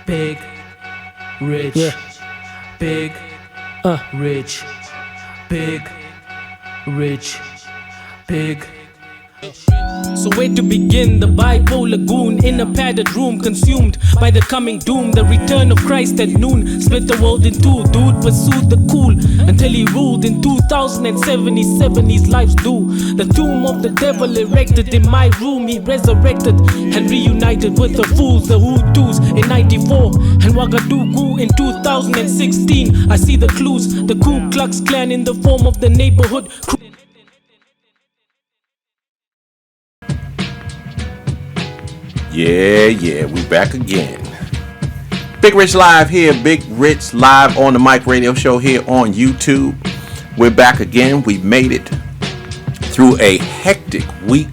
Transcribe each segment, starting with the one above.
Big, rich, big, rich, big, rich, big. So where to begin? The bipolar goon in a padded room, consumed by the coming doom. The return of Christ at noon split the world in two. Dude pursued the cool until he ruled in 2077. His life's due. The tomb of the devil erected in my room. He resurrected and reunited with the fools, the Hutus in 94 and Ouagadougou in 2016. I see the clues, the Ku Klux Klan in the form of the neighborhood crew. Yeah, we back again. Big Rich Live here, Big Rich Live on the Mic radio show here on YouTube. We're back again. We made it through a hectic week.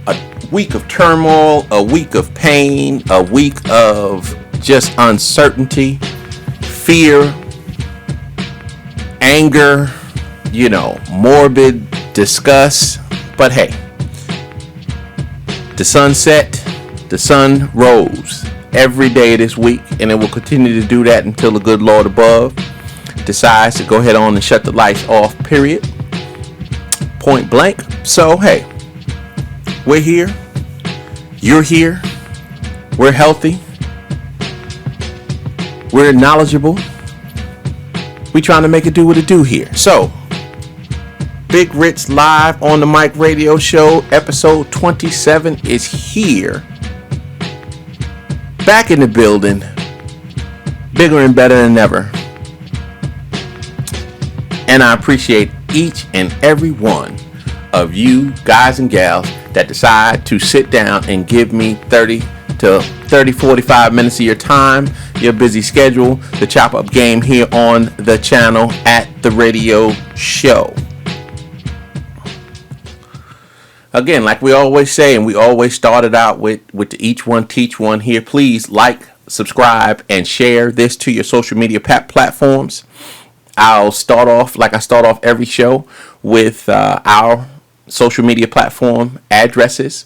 A week of turmoil, a week of pain, a week of just uncertainty, fear, anger, morbid disgust. But hey, the sun set, the sun rose every day this week, and it will continue to do that until the good Lord above decides to go ahead on and shut the lights off, period. Point blank. So, hey, we're here. You're here. We're healthy. We're knowledgeable. We're trying to make it do what it do here. So, Big Rich Live on the Mic radio show, episode 27 is here. Back in the building. Bigger and better than ever. And I appreciate each and every one of you guys and gals that decide to sit down and give me 45 minutes of your time, your busy schedule, the chop up game here on the channel at the radio show. Again, like we always say, and we always started out with the each one teach one here, please like, subscribe, and share this to your social media platforms. I'll start off like I start off every show with our social media platform addresses.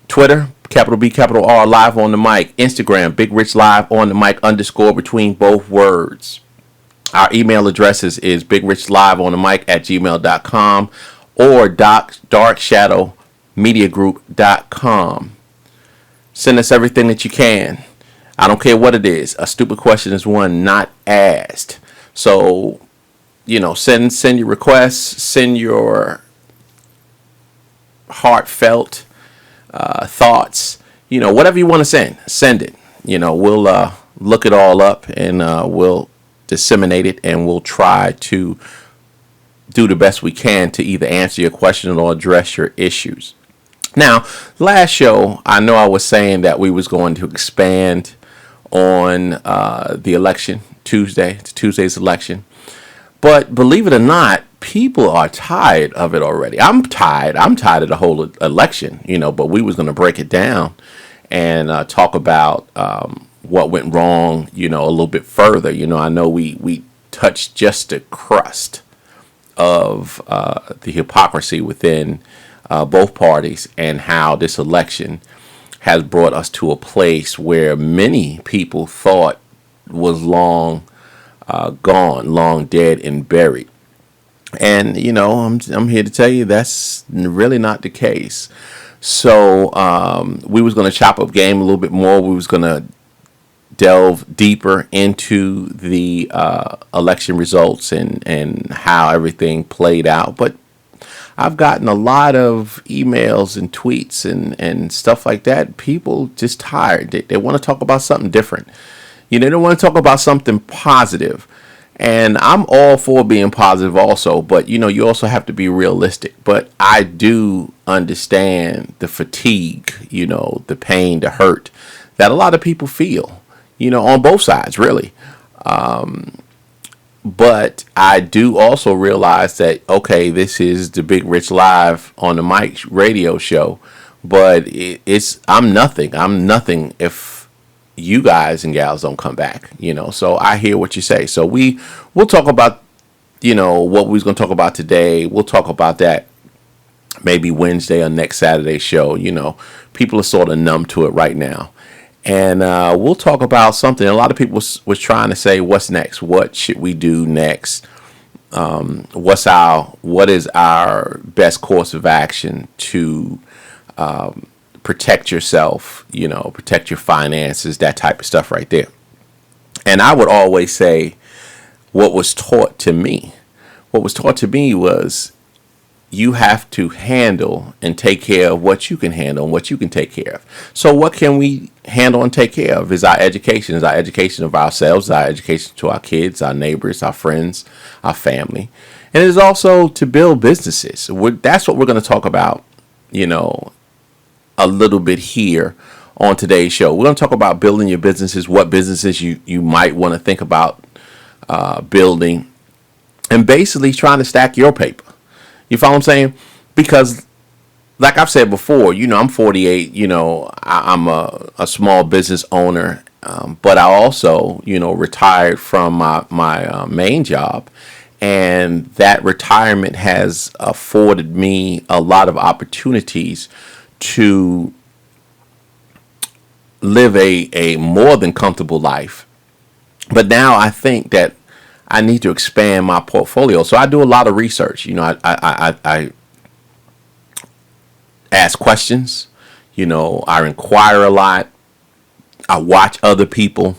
Twitter, capital B, capital R, Live on the Mic. Instagram, Big Rich Live on the Mic _ between both words. Our email addresses is bigrichlivehonthemic@gmail.com. or darkshadowmediagroup.com. Send us everything that you can. I don't care what it is. A stupid question is one not asked. So, send your requests, send your heartfelt thoughts. Whatever you want to send it. We'll look it all up and we'll disseminate it, and we'll try to do the best we can to either answer your question or address your issues. Now, last show, I know I was saying that we was going to expand on the election, Tuesday's election. But believe it or not, people are tired of it already. I'm tired of the whole election, but we was going to break it down and talk about what went wrong, a little bit further. I know we touched just the crust of the hypocrisy within both parties, and how this election has brought us to a place where many people thought was long gone, long dead and buried. And I'm here to tell you that's really not the case. So we was going to chop up game a little bit more. We was going to delve deeper into the election results and how everything played out. But I've gotten a lot of emails and tweets and stuff like that. People just tired. They want to talk about something different. They don't want to talk about something positive. And I'm all for being positive also. But, you also have to be realistic. But I do understand the fatigue, the pain, the hurt that a lot of people feel. On both sides, really. But I do also realize that, okay, this is the Big Rich Live on the Mic radio show, but I'm nothing if you guys and gals don't come back, so I hear what you say. So we'll talk about, what we was going to talk about today. We'll talk about that maybe Wednesday or next Saturday show. People are sort of numb to it right now. And we'll talk about something. A lot of people was trying to say, what's next? What should we do next? What is our best course of action to protect yourself, protect your finances, that type of stuff right there. And I would always say what was taught to me. What was taught to me was you have to handle and take care of what you can handle and what you can take care of. So what can we handle and take care of is our education, of ourselves, our education to our kids, our neighbors, our friends, our family. And it is also to build businesses. That's what we're going to talk about, a little bit here on today's show. We're going to talk about building your businesses, what businesses you might want to think about building, and basically trying to stack your paper. You follow what I'm saying? Because like I've said before, I'm 48, I'm a small business owner, but I also, retired from my main job. And that retirement has afforded me a lot of opportunities to live a more than comfortable life. But now I think that I need to expand my portfolio. So I do a lot of research. I ask questions. I inquire a lot. I watch other people,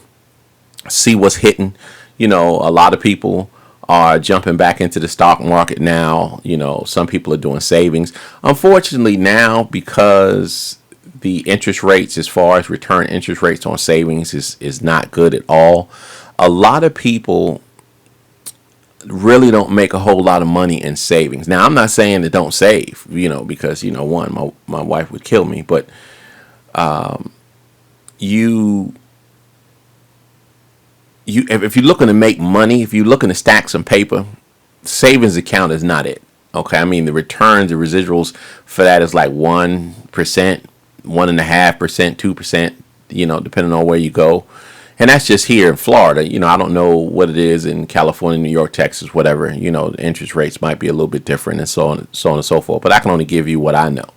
see what's hitting. A lot of people are jumping back into the stock market now. Some people are doing savings. Unfortunately now, because the interest rates, as far as return interest rates on savings is not good at all. A lot of people really don't make a whole lot of money in savings. Now, I'm not saying that don't save, because, one, my wife would kill me, but if you're looking to make money, if you're looking to stack some paper, savings account is not it. Okay. I mean, the returns, the residuals for that is like 1%, 1.5%, 2%, depending on where you go. And that's just here in Florida. I don't know what it is in California, New York, Texas, whatever. The interest rates might be a little bit different and so on and so forth. But I can only give you what I know.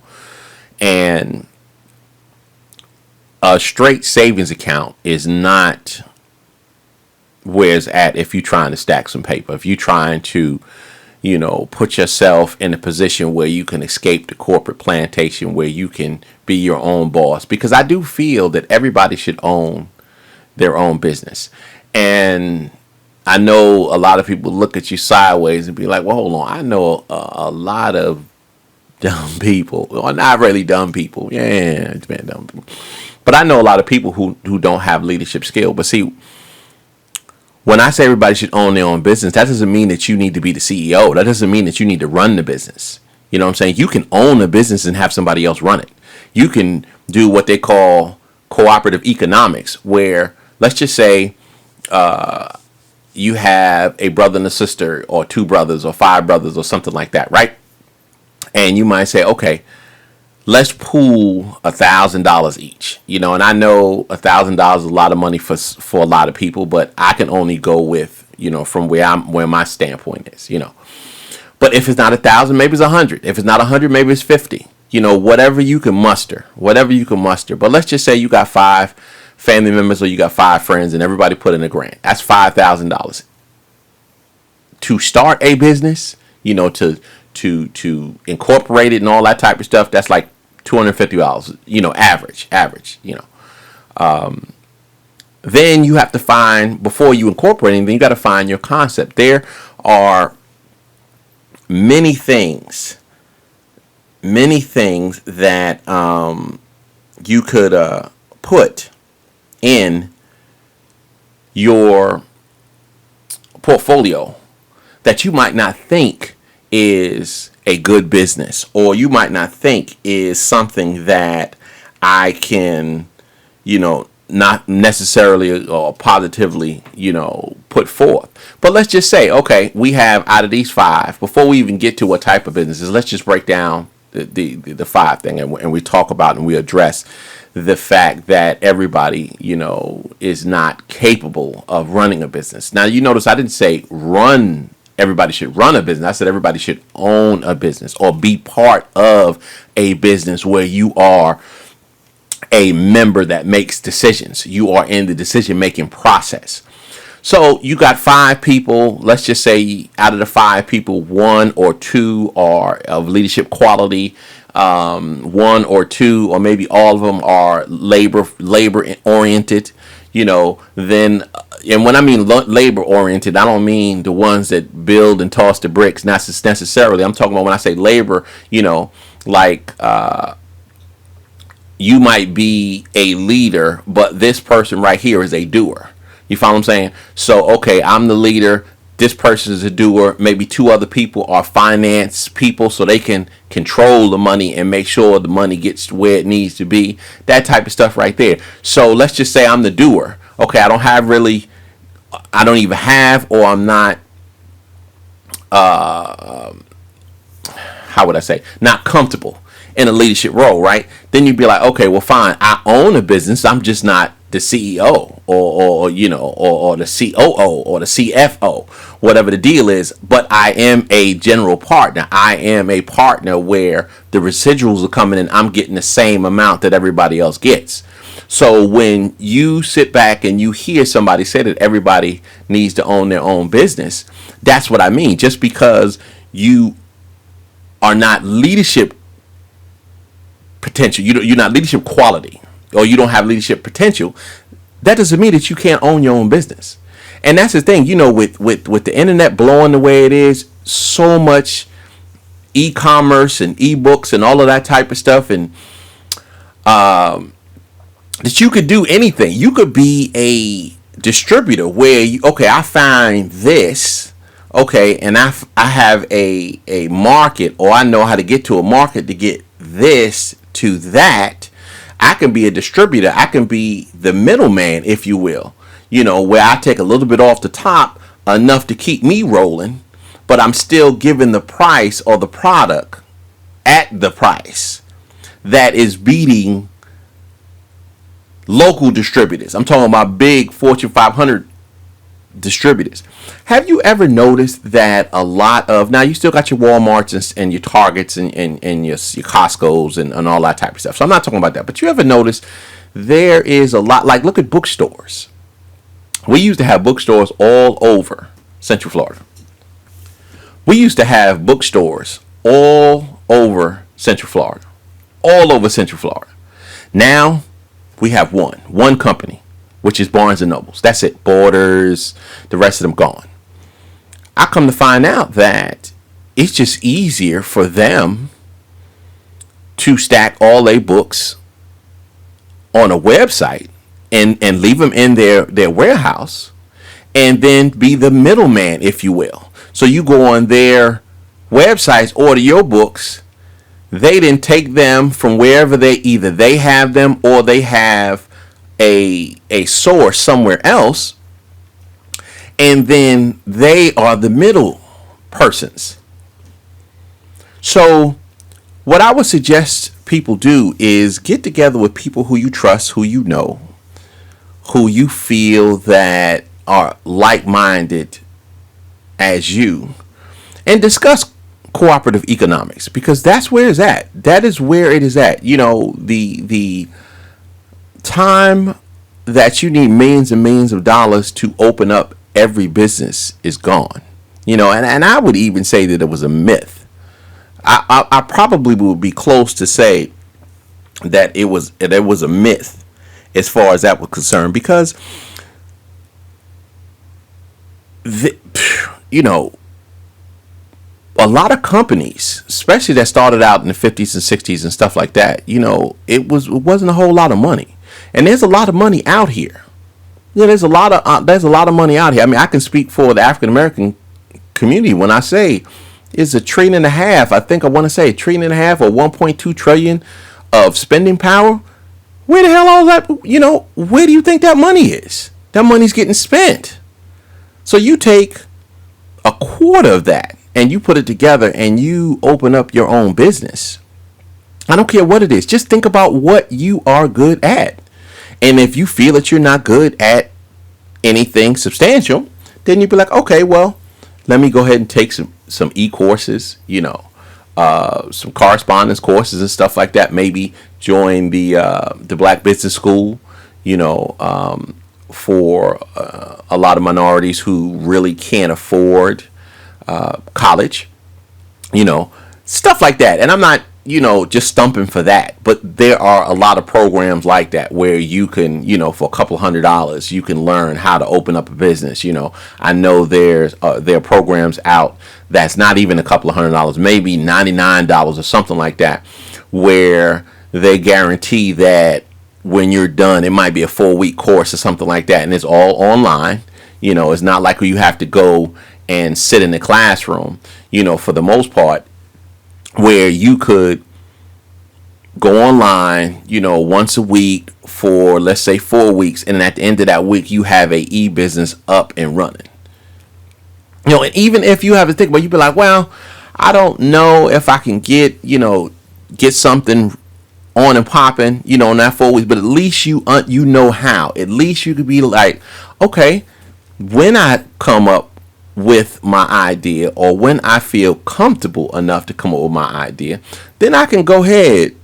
And a straight savings account is not where it's at if you're trying to stack some paper. If you're trying to, put yourself in a position where you can escape the corporate plantation, where you can be your own boss. Because I do feel that everybody should own their own business. And I know a lot of people look at you sideways and be like, well, hold on. I know a lot of dumb people. Well, not really dumb people. Yeah, it's been dumb people. But I know a lot of people who don't have leadership skill. But see, when I say everybody should own their own business, that doesn't mean that you need to be the CEO. That doesn't mean that you need to run the business. You know what I'm saying? You can own a business and have somebody else run it. You can do what they call cooperative economics, where let's just say you have a brother and a sister, or 2 brothers or 5 brothers or something like that, right? And you might say, okay, let's pool $1,000 each. And I know $1,000 is a lot of money for a lot of people, but I can only go with, from where my standpoint is, But if it's not 1,000, maybe it's 100. If it's not 100, maybe it's 50. Whatever you can muster. But let's just say you got 5 family members, or you got 5 friends, and everybody put in a grant. That's $5,000 to start a business. To incorporate it and all that type of stuff. That's like $250. Average. Then you have to find, before you incorporate anything, you got to find your concept. There are many things that you could put in your portfolio that you might not think is a good business, or you might not think is something that I can, not necessarily or positively, put forth. But let's just say, okay, we have, out of these 5, before we even get to what type of businesses, let's just break down the 5 thing, and we talk about and we address the fact that everybody, is not capable of running a business. Now, you notice I didn't say everybody should run a business. I said everybody should own a business or be part of a business where you are a member that makes decisions. You are in the decision making process. So you got 5 people. Let's just say out of the 5 people, 1 or 2 are of leadership quality. 1 or 2, or maybe all of them are labor oriented. Then, and when I mean labor oriented, I don't mean the ones that build and toss the bricks. Not necessarily. I'm talking about when I say labor. Like you might be a leader, but this person right here is a doer. You follow what I'm saying? So, okay, I'm the leader. This person is a doer. Maybe 2 other people are finance people, so they can control the money and make sure the money gets where it needs to be. That type of stuff right there. So let's just say I'm the doer. Okay, I don't even have, or I'm not, how would I say, not comfortable in a leadership role, right? Then you'd be like, okay, well, fine. I own a business. I'm just not the CEO or the COO or the CFO, whatever the deal is. But I am a general partner. I am a partner where the residuals are coming in. I'm getting the same amount that everybody else gets. So when you sit back and you hear somebody say that everybody needs to own their own business, that's what I mean. Just because you are not leadership potential, you're not leadership quality, or you don't have leadership potential, that doesn't mean that you can't own your own business. And that's the thing, with the internet blowing the way it is, so much e-commerce and ebooks and all of that type of stuff, and that you could do anything. You could be a distributor where I find this, and I have a market, or I know how to get to a market to get this to that. I can be a distributor. I can be the middleman, if you will, where I take a little bit off the top, enough to keep me rolling, but I'm still giving the price or the product at the price that is beating local distributors. I'm talking about big Fortune 500 distributors. Have you ever noticed that a lot of, now you still got your Walmarts and your Targets and your Costco's and all that type of stuff. So I'm not talking about that. But you ever notice there is a lot, like look at bookstores. We used to have bookstores all over Central Florida. We used to have bookstores all over Central Florida. All over Central Florida. Now we have one company, which is Barnes and Nobles. That's it. Borders, the rest of them gone. I come to find out that it's just easier for them to stack all their books on a website and leave them in their warehouse, and then be the middleman, if you will. So you go on their websites, order your books. They then take them from wherever they have them, or they have a source somewhere else, and then they are the middle persons. So what I would suggest people do is get together with people who you trust, who you know, who you feel that are like-minded as you, and discuss cooperative economics, because that's where it's at. That is where it is at. The time that you need millions and millions of dollars to open up every business is gone. And I would even say that it was a myth. I probably would be close to say that it was a myth as far as that was concerned, because a lot of companies, especially that started out in the 50s and 60s and stuff like that, it wasn't a whole lot of money. And there's a lot of money out here. There's a lot of money out here. I mean, I can speak for the African American community when I say it's $1.5 trillion. I think I want to say $1.5 trillion or 1.2 trillion of spending power. Where the hell all that? Where do you think that money is? That money's getting spent. So you take a quarter of that and you put it together and you open up your own business. I don't care what it is. Just think about what you are good at. And if you feel that you're not good at anything substantial, then you'd be like, okay, well, let me go ahead and take some e-courses, some correspondence courses and stuff like that. Maybe join the Black Business School, for a lot of minorities who really can't afford college, stuff like that. And I'm not, just stumping for that, but there are a lot of programs like that where you can, for a couple $100, you can learn how to open up a business. I know there are programs out that's not even a couple of $100, maybe $99 or something like that, where they guarantee that when you're done, it might be a 4-week course or something like that, and it's all online. It's not like you have to go and sit in the classroom, for the most part, where you could go online, once a week for, let's say, 4 weeks, and at the end of that week, you have a e-business up and running. And even if you have to think about it, you'd be like, well, I don't know if I can get something on and popping, in that 4 weeks, but at least you know how. At least you could be like, okay, when I come up with my idea, or when I feel comfortable enough to come up with my idea, then I can go ahead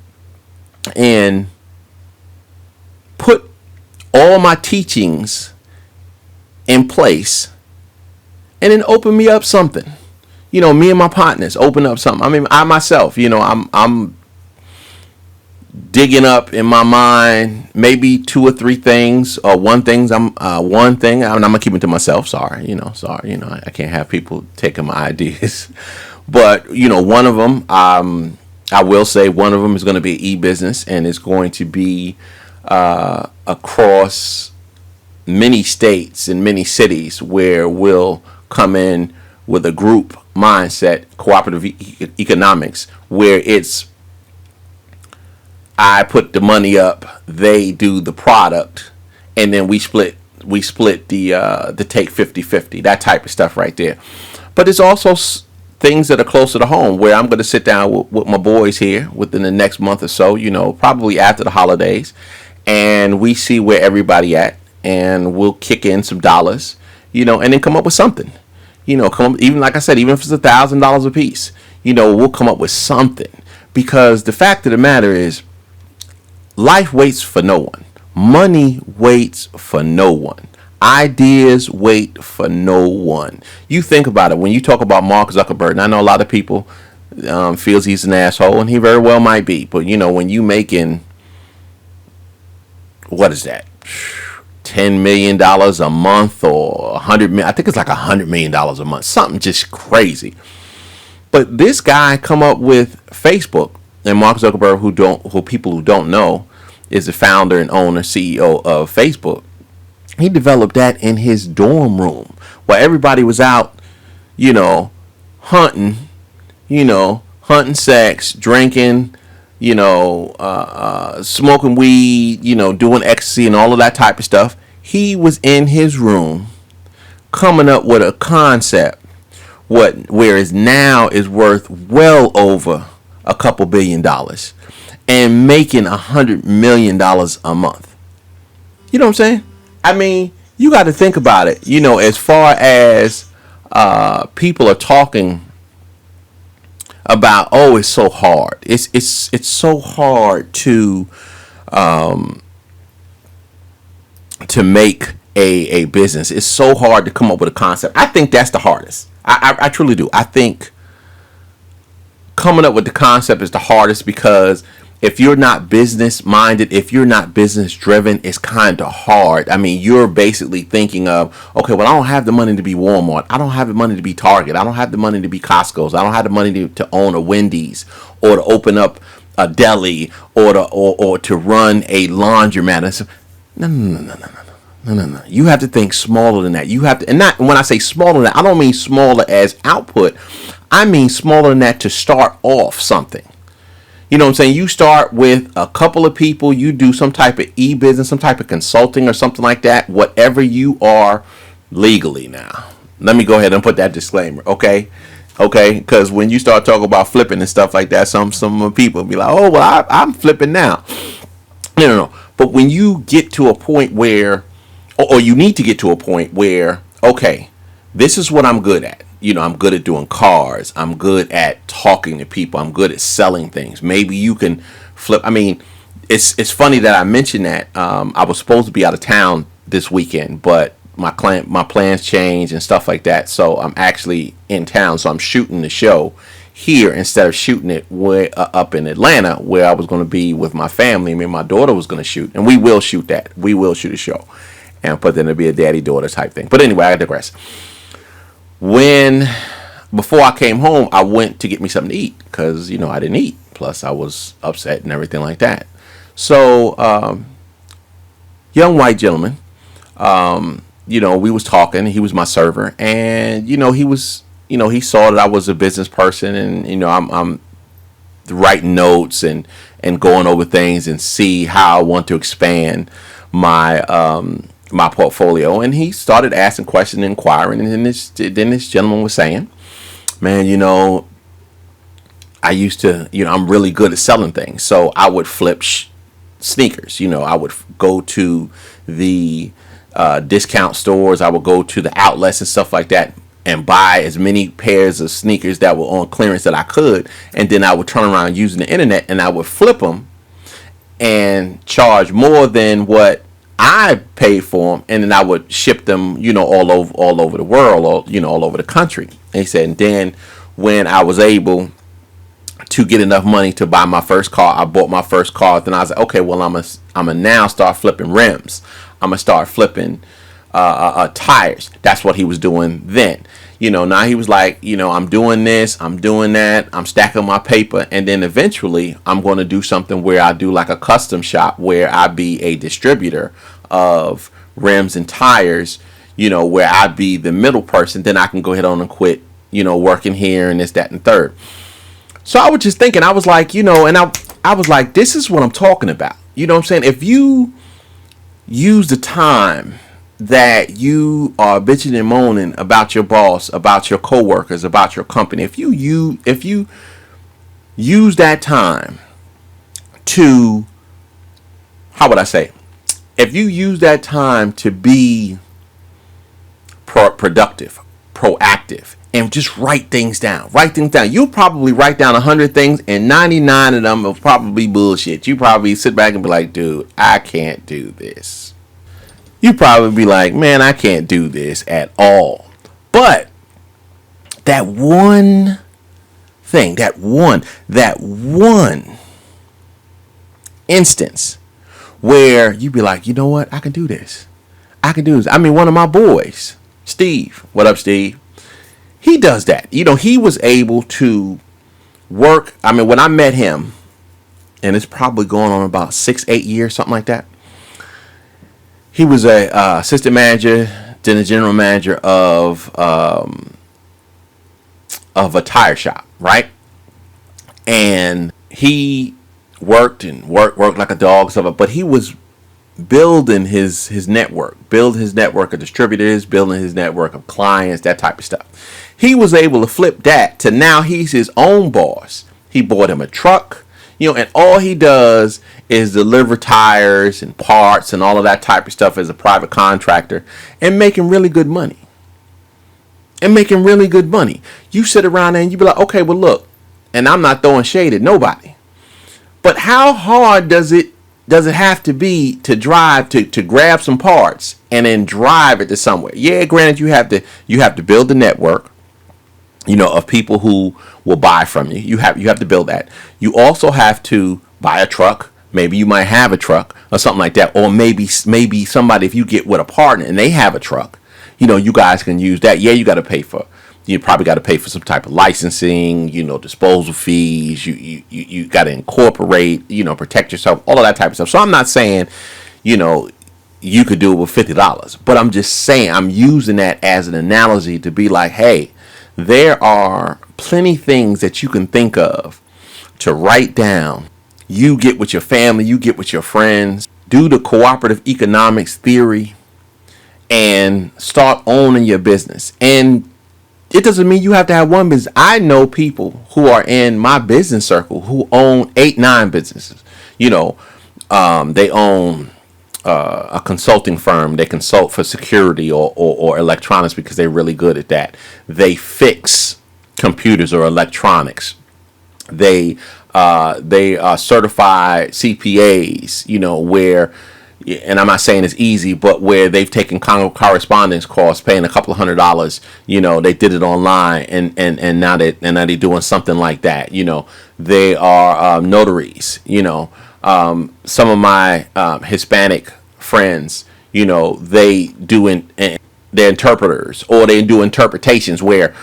and put all my teachings in place and then open me up something. Me and my partners open up something. I mean, I myself, I'm digging up in my mind maybe 2 or 3 things, or one thing I'm gonna keep it to myself. Sorry, I can't have people taking my ideas. But one of them, I will say, one of them is going to be e-business, and it's going to be across many states and many cities, where we'll come in with a group mindset, cooperative economics, where it's I put the money up, they do the product, and then we split the take 50-50, that type of stuff right there. But it's also things that are closer to home, where I'm going to sit down with my boys here within the next month or so, probably after the holidays, and we see where everybody at, and we'll kick in some dollars, and then come up with something, even like I said, even if it's $1,000 a piece, we'll come up with something, because the fact of the matter is, life waits for no one. Money waits for no one. Ideas wait for no one. You think about it. When you talk about Mark Zuckerberg, and I know a lot of people feels he's an asshole, and he very well might be. But when you making, what is that, $10 million a month, or $100 million? I think it's like $100 million a month. Something just crazy. But this guy come up with Facebook. And Mark Zuckerberg, who people who don't know, is the founder and owner, CEO of Facebook. He developed that in his dorm room, while everybody was out, hunting, hunting sex, drinking, smoking weed, doing ecstasy and all of that type of stuff. He was in his room coming up with a concept, whereas now is worth well over a couple $1 billion, and making $100 million a month. You know what I'm saying? I mean, you got to think about it. As far as people are talking about, oh, it's so hard. It's so hard to make a business. It's so hard to come up with a concept. I think that's the hardest. I truly do. I think coming up with the concept is the hardest, because if you're not business minded, if you're not business driven, it's kind of hard. I mean, you're basically thinking of, okay, well, I don't have the money to be Walmart. I don't have the money to be Target. I don't have the money to be Costco's. I don't have the money to own a Wendy's, or to open up a deli, or to run a laundromat. No. You have to think smaller than that. You have to, and not when I say smaller than that, I don't mean smaller as output. I mean smaller than that to start off something. You know what I'm saying? You start with a couple of people, you do some type of e-business, some type of consulting or something like that, whatever you are legally now. Let me go ahead and put that disclaimer, okay? Okay, because when you start talking about flipping and stuff like that, some people be like, oh, well, I'm flipping now. No. But when you get to a point where, or you need to get to a point where, okay, this is what I'm good at. I'm good at doing cars. I'm good at talking to people. I'm good at selling things. Maybe you can flip. I mean, it's funny that I mentioned that. I was supposed to be out of town this weekend, but my plans changed and stuff like that. So I'm actually in town. So I'm shooting the show here instead of shooting it way up in Atlanta, where I was going to be with my family. Me and my daughter was going to shoot, and we will shoot that. We will shoot a show, but then it'll be a daddy-daughter type thing. But anyway, I digress. Before I came home, I went to get me something to eat because I didn't eat. Plus, I was upset and everything like that. So, young white gentleman, we was talking. He was my server, and he was, he saw that I was a business person, and I'm writing notes and going over things and see how I want to expand my portfolio. And he started asking questions, inquiring, and then this gentleman was saying, man, I used to, I'm really good at selling things. So I would flip sneakers. I would go to the discount stores. I would go to the outlets and stuff like that and buy as many pairs of sneakers that were on clearance that I could. And then I would turn around using the internet and I would flip them and charge more than what I paid for them, and then I would ship them, all over the world, or all over the country. And he said, and then when I was able to get enough money to buy my first car, I bought my first car. Then I was like, okay, well, I'm gonna now start flipping rims. I'm gonna start flipping tires. That's what he was doing then. Now he was like, I'm doing this, I'm doing that, I'm stacking my paper, and then eventually I'm going to do something where I do like a custom shop where I be a distributor of rims and tires, where I be the middle person. Then I can go ahead on and quit, working here and this, that, and third. So I was just thinking, I was like, and I was like, this is what I'm talking about. You know what I'm saying? If you use the time that you are bitching and moaning about your boss, about your coworkers, about your company, if you use that time to, how would I say, if you use that time to be productive, proactive, and just write things down, you'll probably write down 100 things, and 99 of them will probably be bullshit. You probably sit back and be like, dude, I can't do this. You probably be like, man, I can't do this at all. But that one thing, that one instance where you be like, you know what? I can do this. I mean, one of my boys, Steve. What up, Steve? He does that. He was able to work. I mean, when I met him, and it's probably going on about 6-8 years, something like that. He was a assistant manager, then a general manager of a tire shop, right? And he worked like a dog, stuff. But he was building his network, of distributors, building his network of clients, that type of stuff. He was able to flip that to now he's his own boss. He bought him a truck, and all he does is deliver tires and parts and all of that type of stuff as a private contractor, and making really good money. You sit around there and you be like, okay, well, look, and I'm not throwing shade at nobody, but how hard does it have to be to drive to grab some parts and then drive it to somewhere? Yeah, granted, you have to build the network, of people who will buy from you. You have to build that. You also have to buy a truck. Maybe you might have a truck or something like that. Or maybe somebody, if you get with a partner and they have a truck, you guys can use that. Yeah, you probably got to pay for some type of licensing, disposal fees. You got to incorporate, protect yourself, all of that type of stuff. So I'm not saying, you could do it with $50, but I'm just saying, I'm using that as an analogy to be like, hey, there are plenty things that you can think of to write down. You get with your family, you get with your friends, do the cooperative economics theory, and start owning your business. And it doesn't mean you have to have one business. I know people who are in my business circle who own 8-9 businesses. They own a consulting firm. They consult for security or electronics because they're really good at that. They fix computers or electronics. They are certified CPAs, where, and I'm not saying it's easy, but where they've taken correspondence course, paying a couple of $100, they did it online, and now they're doing something like that. They are notaries. Some of my Hispanic friends, they're interpreters, or they do interpretations where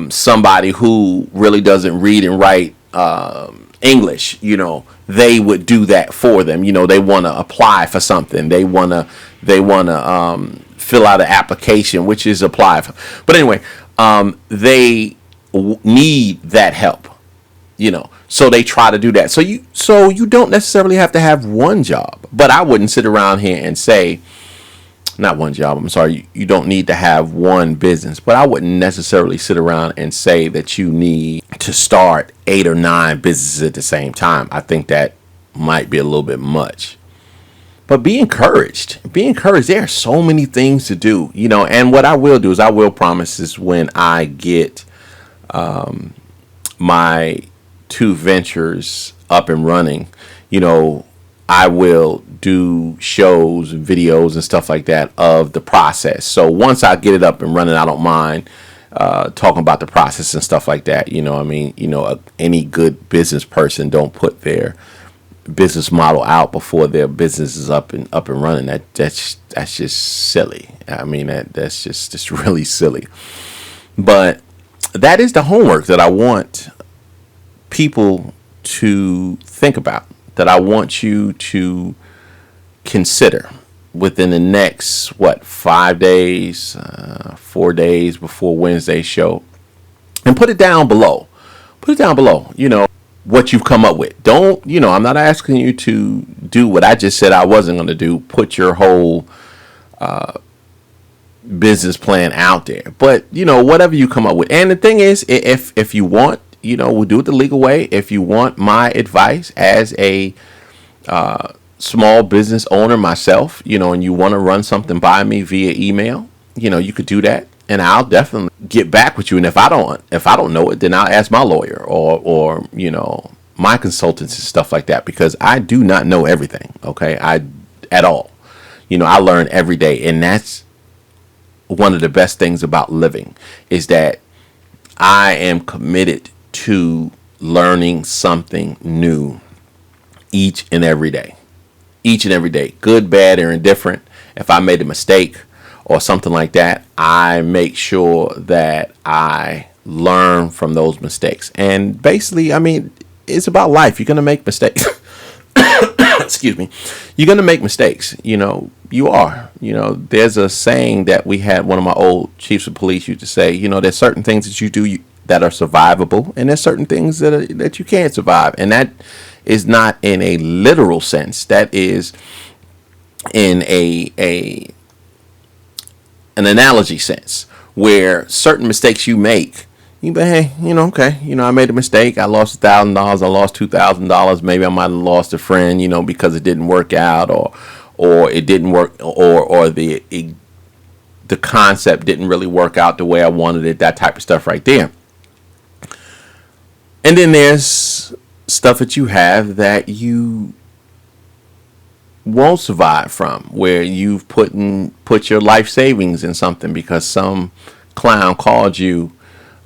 somebody who really doesn't read and write English, they would do that for them. They want to apply for something. They want to fill out an application, which is apply for. But anyway, they need that help. So they try to do that. So you don't necessarily have to have one job, but I wouldn't sit around here and say, not one job, I'm sorry, you don't need to have one business, but I wouldn't necessarily sit around and say that you need to start 8 or 9 businesses at the same time. I think that might be a little bit much. But be encouraged. Be encouraged. There are so many things to do, and what I will do is I will promise is when I get my 2 ventures up and running, I will do shows, videos, and stuff like that of the process. So once I get it up and running, I don't mind talking about the process and stuff like that. Any good business person don't put their business model out before their business is up and running. That's just silly. That's just really silly. But that is the homework that I want people to think about, that I want you to consider within the next 5 days, 4 days before Wednesday's show, and put it down below. What you've come up with. Don't, I'm not asking you to do what I just said I wasn't going to do. Put your whole business plan out there, but whatever you come up with. And the thing is, if you want, we'll do it the legal way. If you want my advice as a small business owner myself, and you want to run something by me via email, you could do that, and I'll definitely get back with you. And if I don't know it, then I'll ask my lawyer or my consultants and stuff like that, because I do not know everything. Okay, at all. I learn every day, and that's one of the best things about living, is that I am committed to learning something new each and every day, good, bad, or indifferent. If I made a mistake or something like that, I make sure that I learn from those mistakes. And basically, it's about life. You're going to make mistakes. Excuse me. You're going to make mistakes. You are. There's a saying that we had, one of my old chiefs of police used to say, there's certain things that you do that are survivable, and there's certain things that you can't survive. And that is not in a literal sense. That is in an analogy sense, where certain mistakes you make, hey, okay, I made a mistake. I lost $1,000. I lost $2,000. Maybe I might have lost a friend, because it didn't work out, or it didn't work, or the concept didn't really work out the way I wanted it. That type of stuff right there. And then there's stuff that you have that you won't survive from, where you've put your life savings in something because some clown called you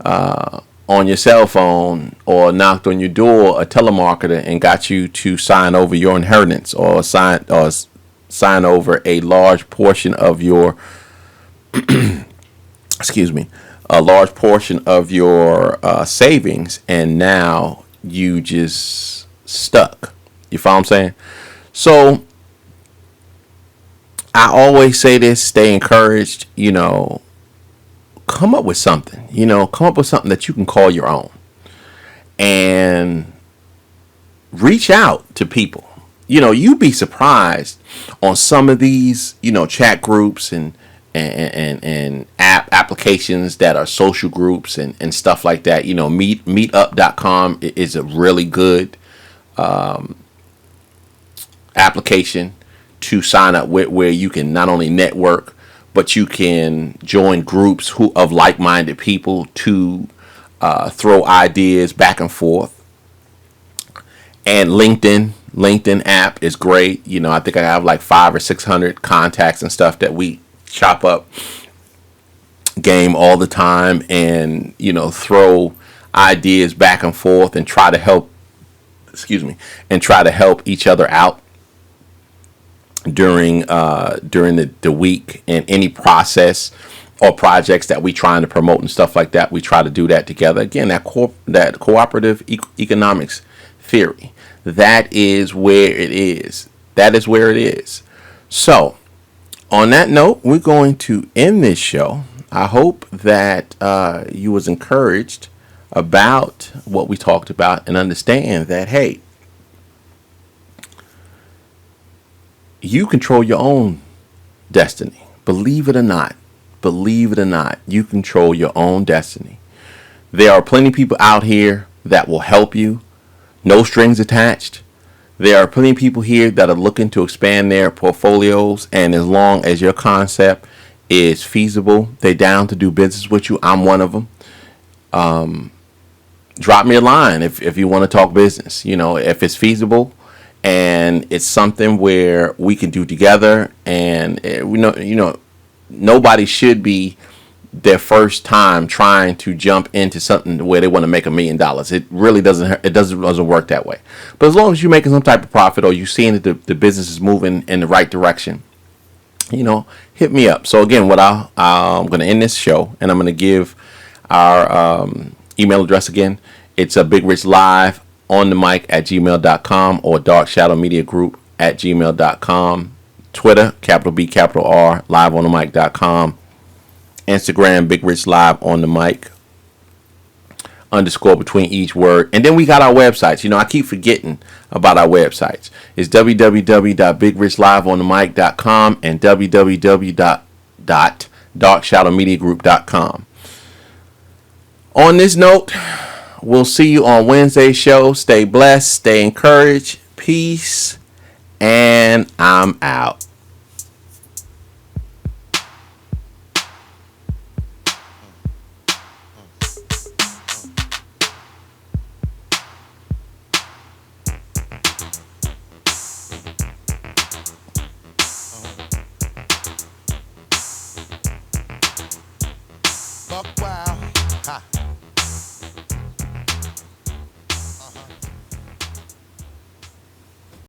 on your cell phone or knocked on your door, a telemarketer, and got you to sign over your inheritance, or sign over a large portion of your a large portion of your savings, and now you just stuck. You follow what I'm saying? So I always say this: stay encouraged. Come up with something. Come up with something that you can call your own, and reach out to people. You'd be surprised on some of these, chat groups and applications that are social groups and stuff like that. Meetup.com is a really good application to sign up with, where you can not only network, but you can join groups of like-minded people to throw ideas back and forth. And LinkedIn app is great. I think I have like 500 or 600 contacts and stuff that we chop up game all the time, and throw ideas back and forth and try to help each other out during the week, and any process or projects that we trying to promote and stuff like that. We try to do that together. Again, that cooperative economics theory, that is where it is. So on that note, we're going to end this show. I hope that you was encouraged about what we talked about, and understand that, hey, you control your own destiny. Believe it or not, you control your own destiny. There are plenty of people out here that will help you, no strings attached. There are plenty of people here that are looking to expand their portfolios, and as long as your concept is feasible, they're down to do business with you. I'm one of them. Drop me a line if you want to talk business. If it's feasible and it's something where we can do together, and nobody should be their first time trying to jump into something where they want to make $1 million. It really doesn't work that way. But as long as you're making some type of profit, or you're seeing that the business is moving in the right direction, hit me up. So again, I'm going to end this show, and I'm going to give our email address again. It's a Big Rich Live on the mic at gmail.com, or Dark Shadow Media Group at gmail.com. Twitter, capital B, capital R, live on the mic.com. Instagram, Big Rich Live on the mic, _ between each word. And then we got our websites. I keep forgetting about our websites. It's www.bigrichlivonthemic.com and www.darkshadowmediagroup.com. On this note, we'll see you on Wednesday's show. Stay blessed, stay encouraged. Peace, and I'm out. Buck wild.